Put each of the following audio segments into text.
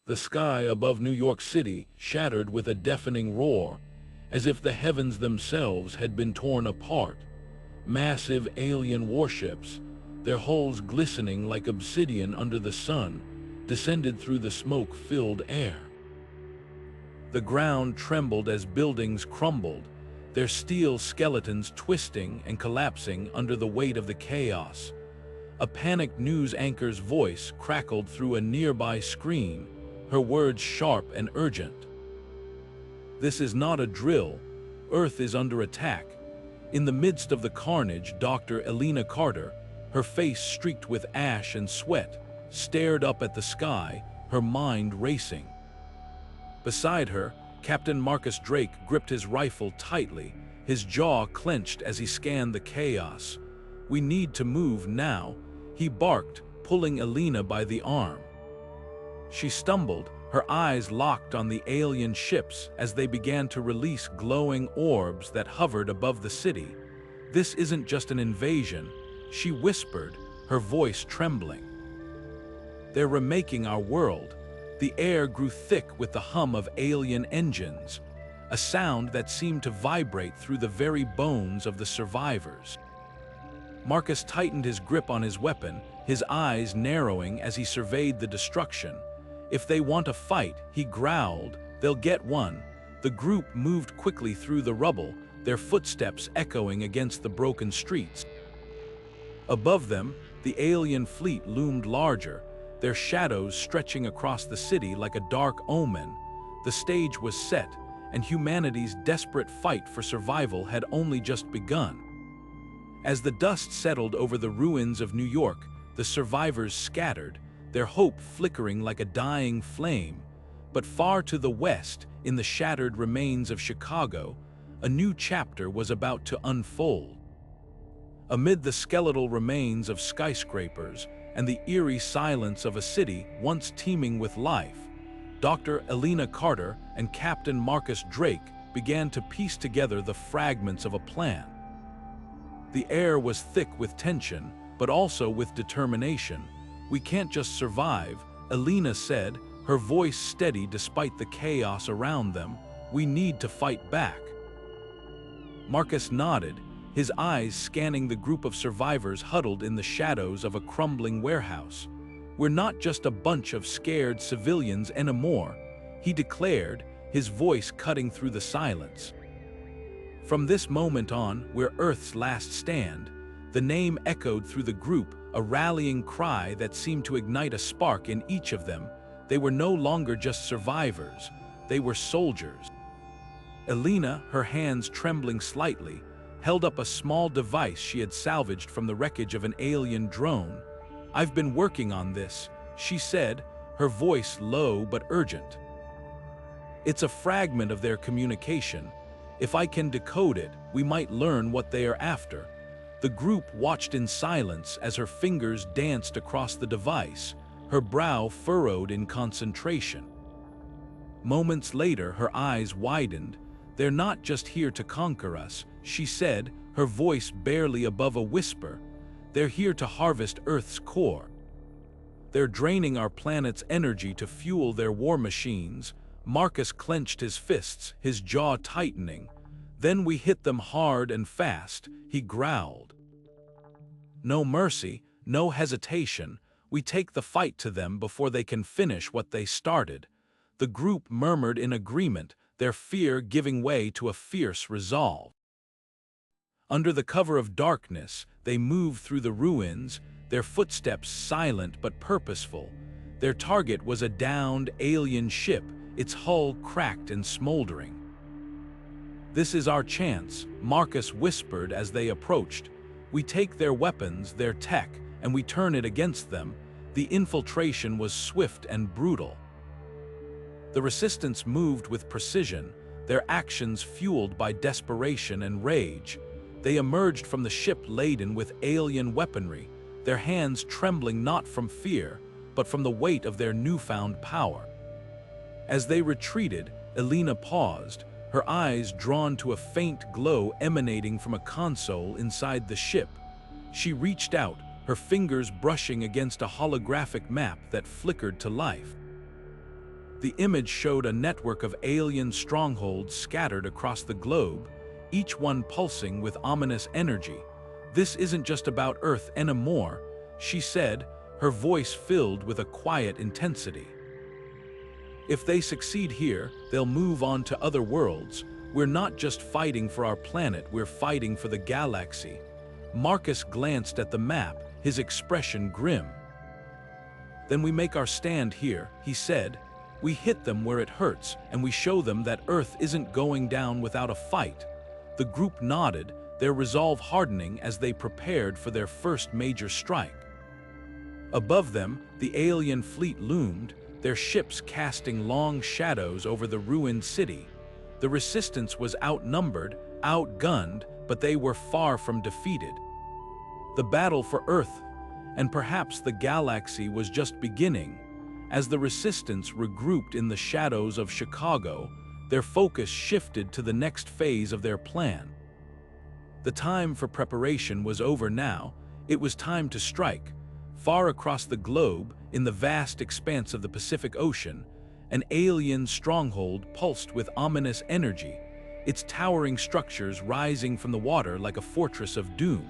The sky above New York City shattered with a deafening roar, as if the heavens themselves had been torn apart. Massive alien warships, their hulls glistening like obsidian under the sun, descended through the smoke-filled air. The ground trembled as buildings crumbled, their steel skeletons twisting and collapsing under the weight of the chaos. A panicked news anchor's voice crackled through a nearby screen, her words sharp and urgent. "This is not a drill. Earth is under attack." In the midst of the carnage, Dr. Elena Carter, her face streaked with ash and sweat, stared up at the sky, her mind racing. Beside her, Captain Marcus Drake gripped his rifle tightly, his jaw clenched as he scanned the chaos. "We need to move now," he barked, pulling Elena by the arm. She stumbled, her eyes locked on the alien ships as they began to release glowing orbs that hovered above the city. "This isn't just an invasion," she whispered, her voice trembling. "They're remaking our world." The air grew thick with the hum of alien engines, a sound that seemed to vibrate through the very bones of the survivors. Marcus tightened his grip on his weapon, his eyes narrowing as he surveyed the destruction. "If they want a fight," he growled, "they'll get one." The group moved quickly through the rubble, their footsteps echoing against the broken streets. Above them, the alien fleet loomed larger, their shadows stretching across the city like a dark omen. The stage was set, and humanity's desperate fight for survival had only just begun. As the dust settled over the ruins of New York, the survivors scattered, their hope flickering like a dying flame. But far to the west, in the shattered remains of Chicago, a new chapter was about to unfold. Amid the skeletal remains of skyscrapers and the eerie silence of a city once teeming with life, Dr. Elena Carter and Captain Marcus Drake began to piece together the fragments of a plan. The air was thick with tension, but also with determination. "We can't just survive," Elena said, her voice steady despite the chaos around them. "We need to fight back." Marcus nodded, his eyes scanning the group of survivors huddled in the shadows of a crumbling warehouse. "We're not just a bunch of scared civilians anymore," he declared, his voice cutting through the silence. From this moment on, we're Earth's last stand. The name echoed through the group, a rallying cry that seemed to ignite a spark in each of them. They were no longer just survivors, they were soldiers. Elena, her hands trembling slightly, held up a small device she had salvaged from the wreckage of an alien drone. "I've been working on this," she said, her voice low but urgent. "It's a fragment of their communication. If I can decode it, we might learn what they are after." The group watched in silence as her fingers danced across the device, her brow furrowed in concentration. Moments later, her eyes widened. "They're not just here to conquer us," she said, her voice barely above a whisper. "They're here to harvest Earth's core. They're draining our planet's energy to fuel their war machines." Marcus clenched his fists, his jaw tightening. "Then we hit them hard and fast," he growled. "No mercy, no hesitation. We take the fight to them before they can finish what they started." The group murmured in agreement, their fear giving way to a fierce resolve. Under the cover of darkness, they moved through the ruins, their footsteps silent but purposeful. Their target was a downed alien ship, its hull cracked and smoldering. "This is our chance," Marcus whispered as they approached. "We take their weapons, their tech, and we turn it against them." The infiltration was swift and brutal. The resistance moved with precision, their actions fueled by desperation and rage. They emerged from the ship laden with alien weaponry, their hands trembling not from fear, but from the weight of their newfound power. As they retreated, Elena paused, her eyes drawn to a faint glow emanating from a console inside the ship. She reached out, her fingers brushing against a holographic map that flickered to life. The image showed a network of alien strongholds scattered across the globe, each one pulsing with ominous energy. "This isn't just about Earth anymore," she said, her voice filled with a quiet intensity. "If they succeed here, they'll move on to other worlds. We're not just fighting for our planet, we're fighting for the galaxy." Marcus glanced at the map, his expression grim. "Then we make our stand here," he said. "We hit them where it hurts, and we show them that Earth isn't going down without a fight." The group nodded, their resolve hardening as they prepared for their first major strike. Above them, the alien fleet loomed, their ships casting long shadows over the ruined city. The resistance was outnumbered, outgunned, but they were far from defeated. The battle for Earth, and perhaps the galaxy, was just beginning. As the resistance regrouped in the shadows of Chicago, their focus shifted to the next phase of their plan. The time for preparation was over now. It was time to strike. Far across the globe, in the vast expanse of the Pacific Ocean, an alien stronghold pulsed with ominous energy, its towering structures rising from the water like a fortress of doom.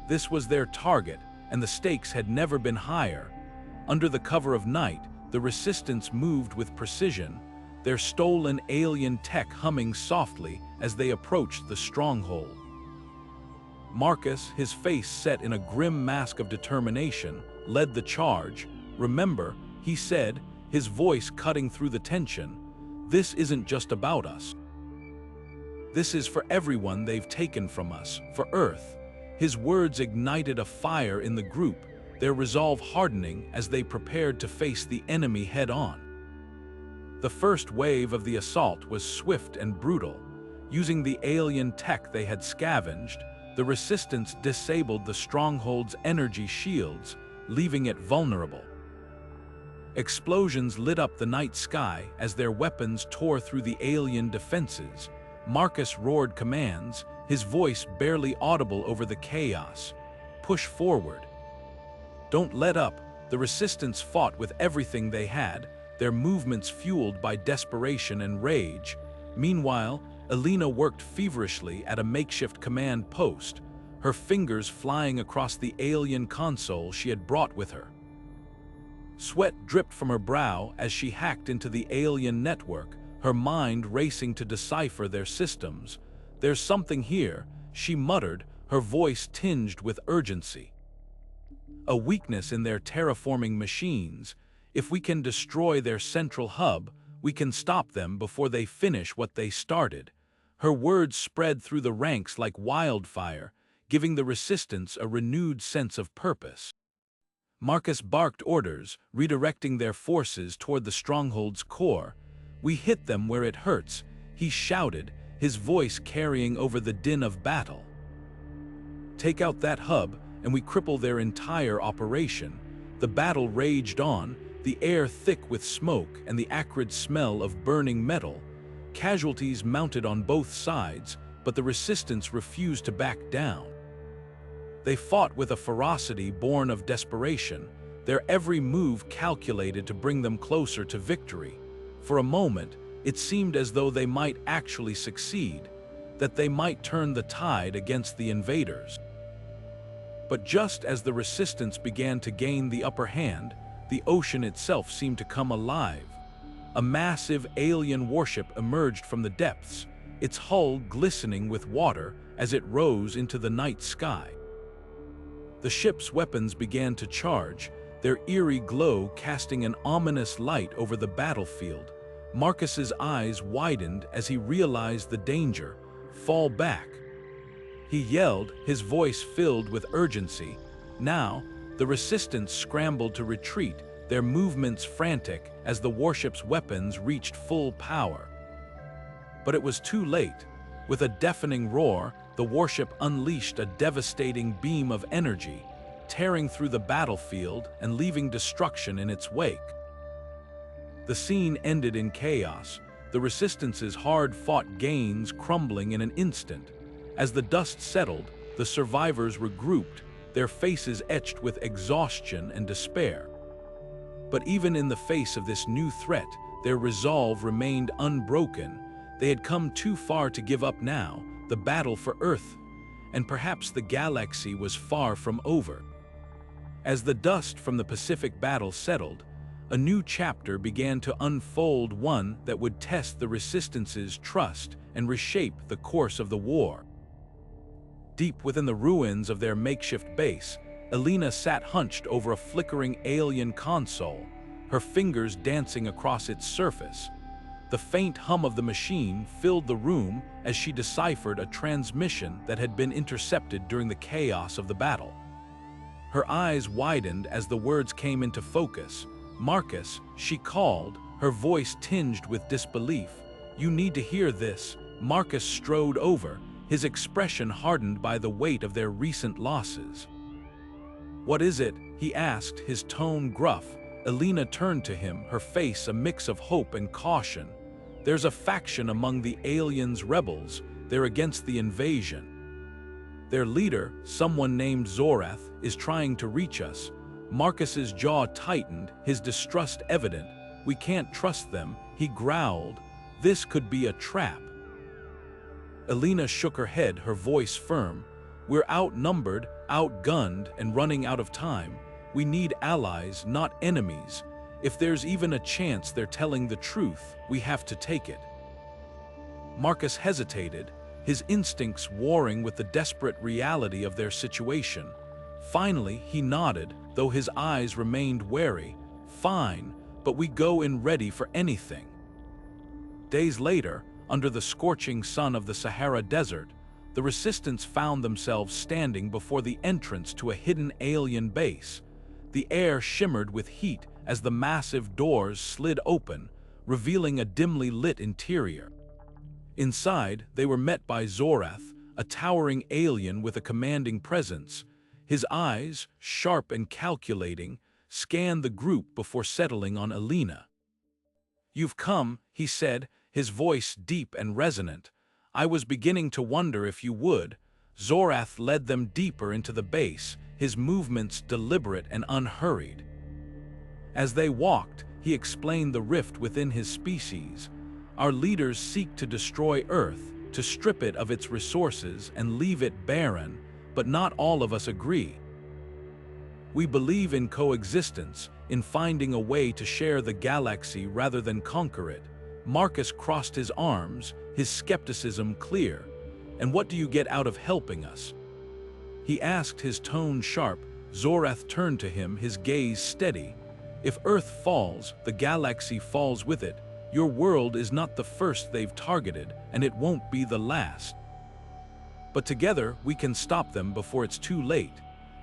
This was their target, and the stakes had never been higher. Under the cover of night, the resistance moved with precision, their stolen alien tech humming softly as they approached the stronghold. Marcus, his face set in a grim mask of determination, led the charge. "Remember," he said, his voice cutting through the tension, "this isn't just about us. This is for everyone they've taken from us, for Earth." His words ignited a fire in the group, their resolve hardening as they prepared to face the enemy head-on. The first wave of the assault was swift and brutal. Using the alien tech they had scavenged, the resistance disabled the stronghold's energy shields, leaving it vulnerable. Explosions lit up the night sky as their weapons tore through the alien defenses. Marcus roared commands, his voice barely audible over the chaos. "Push forward. Don't let up." The resistance fought with everything they had, their movements fueled by desperation and rage. Meanwhile, Elena worked feverishly at a makeshift command post, her fingers flying across the alien console she had brought with her. Sweat dripped from her brow as she hacked into the alien network, her mind racing to decipher their systems. "There's something here," she muttered, her voice tinged with urgency. "A weakness in their terraforming machines. If we can destroy their central hub, we can stop them before they finish what they started." Her words spread through the ranks like wildfire, giving the resistance a renewed sense of purpose. Marcus barked orders, redirecting their forces toward the stronghold's core. "We hit them where it hurts," he shouted, his voice carrying over the din of battle. "Take out that hub, and we cripple their entire operation." The battle raged on, the air thick with smoke and the acrid smell of burning metal. Casualties mounted on both sides, but the resistance refused to back down. They fought with a ferocity born of desperation, their every move calculated to bring them closer to victory. For a moment, it seemed as though they might actually succeed, that they might turn the tide against the invaders. But just as the resistance began to gain the upper hand, the ocean itself seemed to come alive. A massive alien warship emerged from the depths, its hull glistening with water as it rose into the night sky. The ship's weapons began to charge, their eerie glow casting an ominous light over the battlefield. Marcus's eyes widened as he realized the danger. "Fall back!" he yelled, his voice filled with urgency. Now, the resistance scrambled to retreat, their movements frantic as the warship's weapons reached full power. But it was too late. With a deafening roar, the warship unleashed a devastating beam of energy, tearing through the battlefield and leaving destruction in its wake. The scene ended in chaos, the resistance's hard-fought gains crumbling in an instant. As the dust settled, the survivors regrouped, their faces etched with exhaustion and despair. But even in the face of this new threat, their resolve remained unbroken. They had come too far to give up now. The battle for Earth, and perhaps the galaxy, was far from over. As the dust from the Pacific battle settled, a new chapter began to unfold, one that would test the Resistance's trust and reshape the course of the war. Deep within the ruins of their makeshift base, Elena sat hunched over a flickering alien console, her fingers dancing across its surface. The faint hum of the machine filled the room as she deciphered a transmission that had been intercepted during the chaos of the battle. Her eyes widened as the words came into focus. "Marcus," she called, her voice tinged with disbelief. "You need to hear this." Marcus strode over, his expression hardened by the weight of their recent losses. "What is it?" he asked, his tone gruff. Elena turned to him, her face a mix of hope and caution. "There's a faction among the aliens' rebels. They're against the invasion. Their leader, someone named Zorath, is trying to reach us." Marcus's jaw tightened, his distrust evident. "We can't trust them," he growled. "This could be a trap." Elena shook her head, her voice firm. "We're outnumbered, outgunned, and running out of time. We need allies, not enemies. If there's even a chance they're telling the truth, we have to take it." Marcus hesitated, his instincts warring with the desperate reality of their situation. Finally, he nodded, though his eyes remained wary. "Fine, but we go in ready for anything." Days later, under the scorching sun of the Sahara Desert, the Resistance found themselves standing before the entrance to a hidden alien base. The air shimmered with heat as the massive doors slid open, revealing a dimly lit interior. Inside, they were met by Zorath, a towering alien with a commanding presence. His eyes, sharp and calculating, scanned the group before settling on Elena. "You've come," he said, his voice deep and resonant. "I was beginning to wonder if you would." Zorath led them deeper into the base, his movements deliberate and unhurried. As they walked, he explained the rift within his species. "Our leaders seek to destroy Earth, to strip it of its resources and leave it barren, but not all of us agree. We believe in coexistence, in finding a way to share the galaxy rather than conquer it." Marcus crossed his arms, his skepticism clear. "And what do you get out of helping us?" he asked, his tone sharp. Zorath turned to him, his gaze steady. "If Earth falls, the galaxy falls with it. Your world is not the first they've targeted, and it won't be the last. But together, we can stop them before it's too late."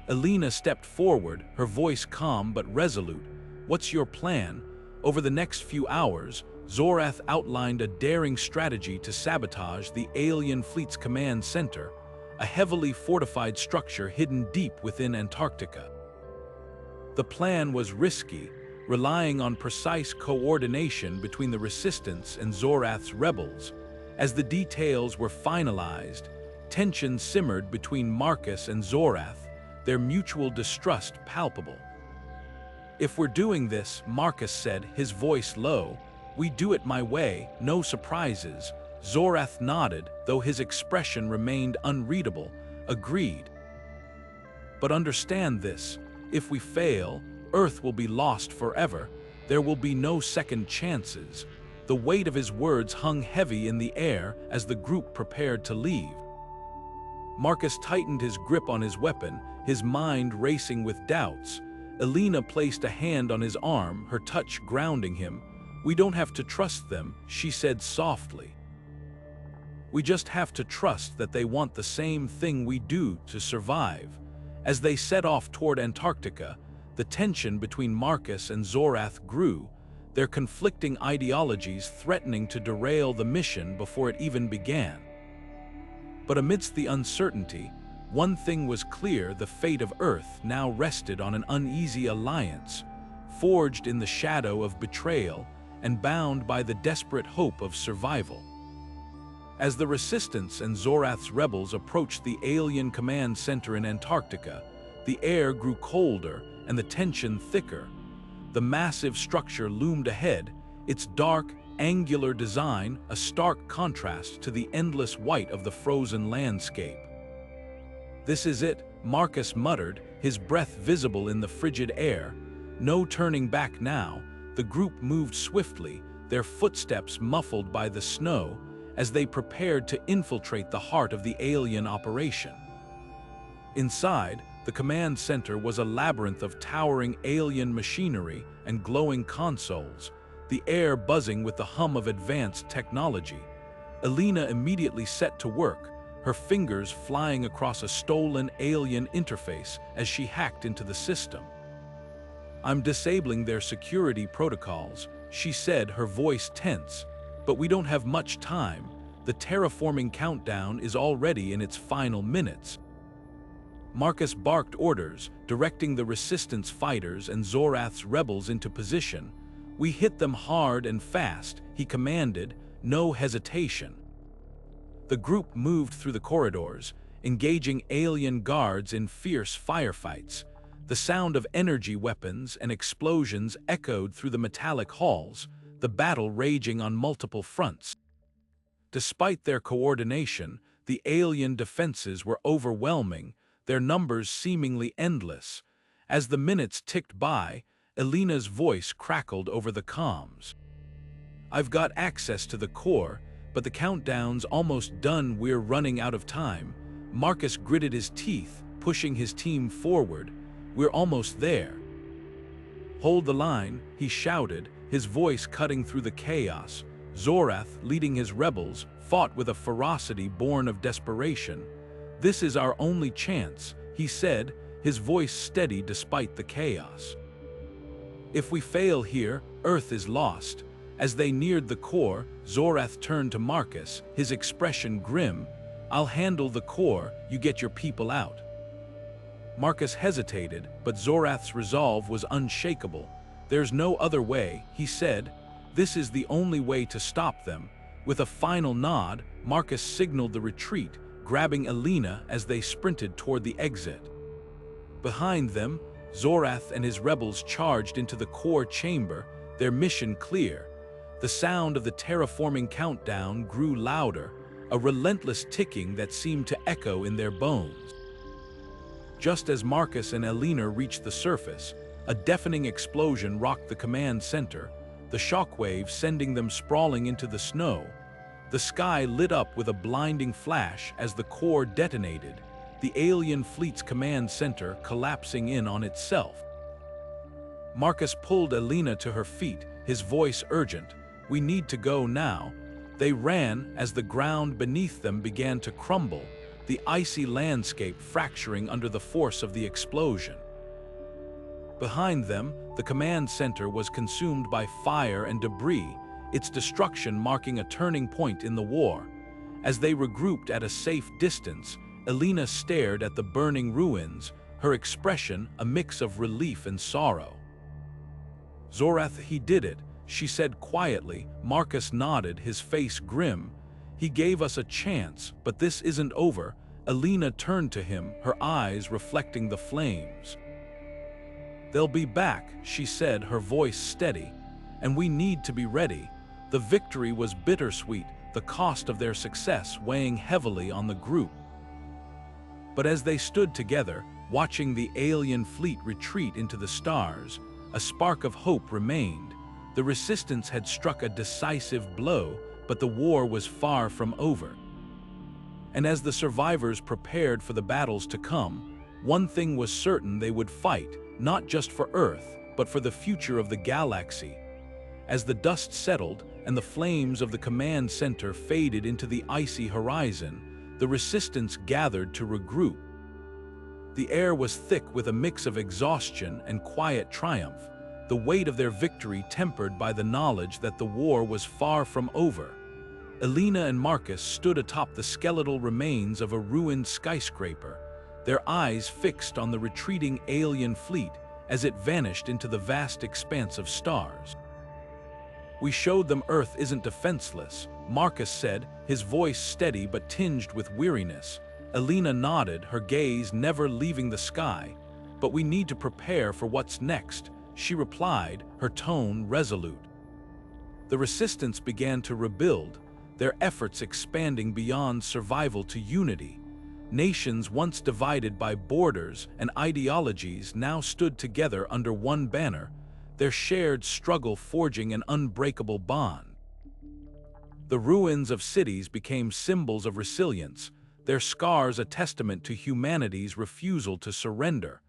Elena stepped forward, her voice calm but resolute. "What's your plan?" Over the next few hours, Zorath outlined a daring strategy to sabotage the alien fleet's command center, a heavily fortified structure hidden deep within Antarctica. The plan was risky, relying on precise coordination between the Resistance and Zorath's rebels. As the details were finalized, tension simmered between Marcus and Zorath, their mutual distrust palpable. "If we're doing this," Marcus said, his voice low, "we do it my way, no surprises." Zorath nodded, though his expression remained unreadable. "Agreed. But understand this, if we fail, Earth will be lost forever. There will be no second chances." The weight of his words hung heavy in the air as the group prepared to leave. Marcus tightened his grip on his weapon, his mind racing with doubts. Elena placed a hand on his arm, her touch grounding him. "We don't have to trust them," she said softly. "We just have to trust that they want the same thing we do to survive." As they set off toward Antarctica, the tension between Marcus and Zorath grew, their conflicting ideologies threatening to derail the mission before it even began. But amidst the uncertainty, one thing was clear: the fate of Earth now rested on an uneasy alliance, forged in the shadow of betrayal and bound by the desperate hope of survival. As the Resistance and Zorath's rebels approached the alien command center in Antarctica, the air grew colder and the tension thicker. The massive structure loomed ahead, its dark, angular design a stark contrast to the endless white of the frozen landscape. "This is it," Marcus muttered, his breath visible in the frigid air. No turning back now. The group moved swiftly, their footsteps muffled by the snow, as they prepared to infiltrate the heart of the alien operation. Inside, the command center was a labyrinth of towering alien machinery and glowing consoles, the air buzzing with the hum of advanced technology. Elena immediately set to work, her fingers flying across a stolen alien interface as she hacked into the system. "I'm disabling their security protocols," she said, her voice tense. "But we don't have much time. The terraforming countdown is already in its final minutes." Marcus barked orders, directing the Resistance fighters and Zorath's rebels into position. "We hit them hard and fast," he commanded, no hesitation. The group moved through the corridors, engaging alien guards in fierce firefights. The sound of energy weapons and explosions echoed through the metallic halls, the battle raging on multiple fronts. Despite their coordination, the alien defenses were overwhelming, their numbers seemingly endless. As the minutes ticked by, Elena's voice crackled over the comms. "I've got access to the core, but the countdown's almost done. We're running out of time." Marcus gritted his teeth, pushing his team forward. "We're almost there." "Hold the line," he shouted, his voice cutting through the chaos. Zorath, leading his rebels, fought with a ferocity born of desperation. "This is our only chance," he said, his voice steady despite the chaos. "If we fail here, Earth is lost." As they neared the core, Zorath turned to Marcus, his expression grim. "I'll handle the core, you get your people out." Marcus hesitated, but Zorath's resolve was unshakable. "There's no other way," he said. "This is the only way to stop them." With a final nod, Marcus signaled the retreat, grabbing Elena as they sprinted toward the exit. Behind them, Zorath and his rebels charged into the core chamber, their mission clear. The sound of the terraforming countdown grew louder, a relentless ticking that seemed to echo in their bones. Just as Marcus and Elena reached the surface, a deafening explosion rocked the command center, the shockwave sending them sprawling into the snow. The sky lit up with a blinding flash as the core detonated, the alien fleet's command center collapsing in on itself. Marcus pulled Elena to her feet, his voice urgent. "We need to go now." They ran as the ground beneath them began to crumble, the icy landscape fracturing under the force of the explosion. Behind them, the command center was consumed by fire and debris, its destruction marking a turning point in the war. As they regrouped at a safe distance, Elena stared at the burning ruins, her expression a mix of relief and sorrow. "Zorath, he did it," she said quietly. Marcus nodded, his face grim. "He gave us a chance, but this isn't over." Elena turned to him, her eyes reflecting the flames. "They'll be back," she said, her voice steady. "And we need to be ready." The victory was bittersweet, the cost of their success weighing heavily on the group. But as they stood together, watching the alien fleet retreat into the stars, a spark of hope remained. The Resistance had struck a decisive blow, but the war was far from over. And as the survivors prepared for the battles to come, one thing was certain: they would fight, not just for Earth, but for the future of the galaxy. As the dust settled and the flames of the command center faded into the icy horizon, the Resistance gathered to regroup. The air was thick with a mix of exhaustion and quiet triumph, the weight of their victory tempered by the knowledge that the war was far from over. Elena and Marcus stood atop the skeletal remains of a ruined skyscraper, their eyes fixed on the retreating alien fleet as it vanished into the vast expanse of stars. "We showed them Earth isn't defenseless," Marcus said, his voice steady but tinged with weariness. Elena nodded, her gaze never leaving the sky. "But we need to prepare for what's next." she replied, her tone resolute. The resistance began to rebuild, their efforts expanding beyond survival to unity. Nations once divided by borders and ideologies now stood together under one banner, their shared struggle forging an unbreakable bond. The ruins of cities became symbols of resilience, their scars a testament to humanity's refusal to surrender.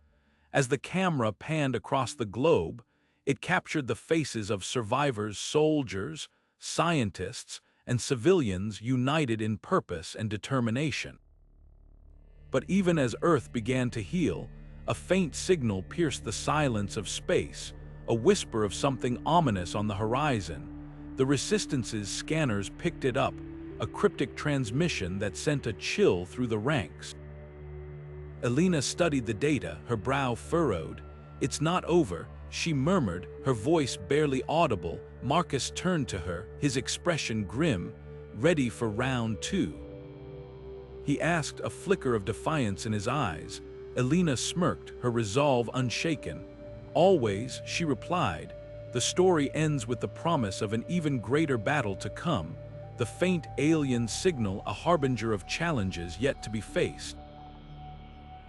As the camera panned across the globe, it captured the faces of survivors, soldiers, scientists, and civilians united in purpose and determination. But even as Earth began to heal, a faint signal pierced the silence of space, a whisper of something ominous on the horizon. The Resistance's scanners picked it up, a cryptic transmission that sent a chill through the ranks. Elena studied the data, her brow furrowed. "It's not over," she murmured, her voice barely audible. Marcus turned to her, his expression grim, ready for round two. He asked, a flicker of defiance in his eyes. Elena smirked, her resolve unshaken. "Always," she replied. "The story ends with the promise of an even greater battle to come, the faint alien signal a harbinger of challenges yet to be faced."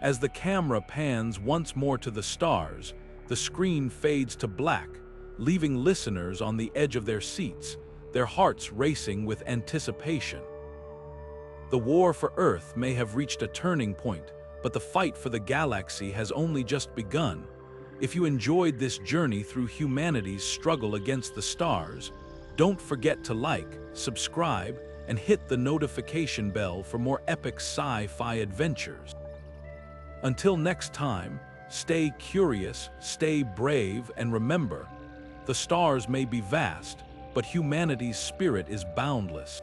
As the camera pans once more to the stars, the screen fades to black, leaving listeners on the edge of their seats, their hearts racing with anticipation. The war for Earth may have reached a turning point, but the fight for the galaxy has only just begun. If you enjoyed this journey through humanity's struggle against the stars, don't forget to like, subscribe, and hit the notification bell for more epic sci-fi adventures. Until next time, stay curious, stay brave, and remember, the stars may be vast, but humanity's spirit is boundless.